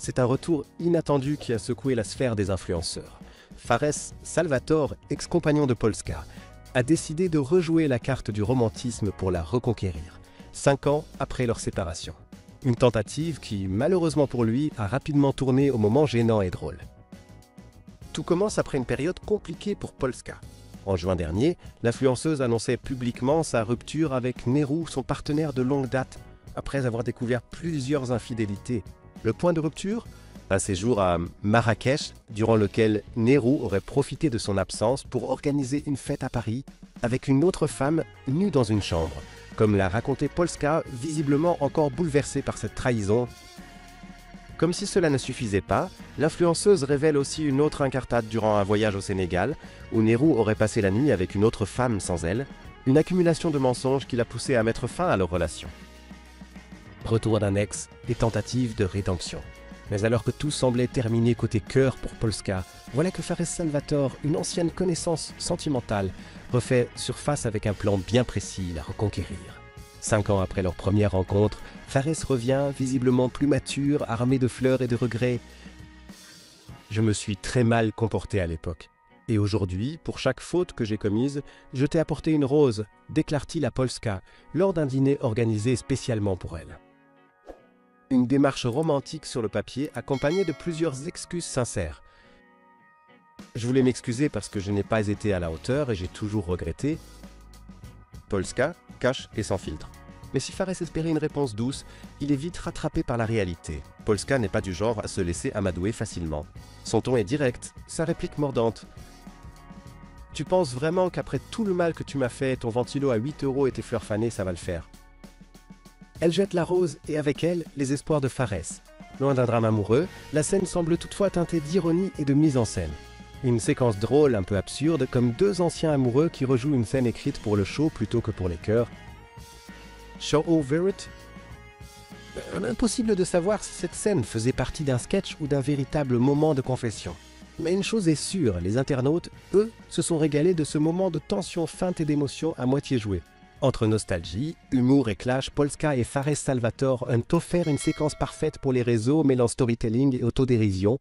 c'est un retour inattendu qui a secoué la sphère des influenceurs. Fares Salvatore, ex-compagnon de Polska, a décidé de rejouer la carte du romantisme pour la reconquérir, 5 ans après leur séparation. Une tentative qui, malheureusement pour lui, a rapidement tourné au moment gênant et drôle. Tout commence après une période compliquée pour Polska. En juin dernier, l'influenceuse annonçait publiquement sa rupture avec Nehru, son partenaire de longue date, après avoir découvert plusieurs infidélités. Le point de rupture ? Un séjour à Marrakech, durant lequel Nehru aurait profité de son absence pour organiser une fête à Paris avec une autre femme nue dans une chambre. Comme l'a raconté Polska, visiblement encore bouleversée par cette trahison. Comme si cela ne suffisait pas, l'influenceuse révèle aussi une autre incartade durant un voyage au Sénégal, où Nehru aurait passé la nuit avec une autre femme sans elle, une accumulation de mensonges qui l'a poussé à mettre fin à leur relation. Retour d'un ex et tentative de rédemption. Mais alors que tout semblait terminé côté cœur pour Polska, voilà que Fares Salvatore, une ancienne connaissance sentimentale, refait surface avec un plan bien précis, la reconquérir. 5 ans après leur première rencontre, Fares revient, visiblement plus mature, armé de fleurs et de regrets. « Je me suis très mal comporté à l'époque. Et aujourd'hui, pour chaque faute que j'ai commise, je t'ai apporté une rose », déclare-t-il à Polska, lors d'un dîner organisé spécialement pour elle. Une démarche romantique sur le papier, accompagnée de plusieurs excuses sincères. « Je voulais m'excuser parce que je n'ai pas été à la hauteur et j'ai toujours regretté. » Polska, cash et sans filtre. Mais si Fares espérait une réponse douce, il est vite rattrapé par la réalité. Polska n'est pas du genre à se laisser amadouer facilement. Son ton est direct, sa réplique mordante. « Tu penses vraiment qu'après tout le mal que tu m'as fait, ton ventilo à 8 € et tes fleurs fanées, ça va le faire ?» Elle jette la rose et avec elle, les espoirs de Fares. Loin d'un drame amoureux, la scène semble toutefois teintée d'ironie et de mise en scène. Une séquence drôle, un peu absurde, comme deux anciens amoureux qui rejouent une scène écrite pour le show plutôt que pour les chœurs. Show over it? Impossible de savoir si cette scène faisait partie d'un sketch ou d'un véritable moment de confession. Mais une chose est sûre, les internautes, eux, se sont régalés de ce moment de tension feinte et d'émotion à moitié joué. Entre nostalgie, humour et clash, Polska et Fares Salvatore ont offert une séquence parfaite pour les réseaux mêlant storytelling et autodérision,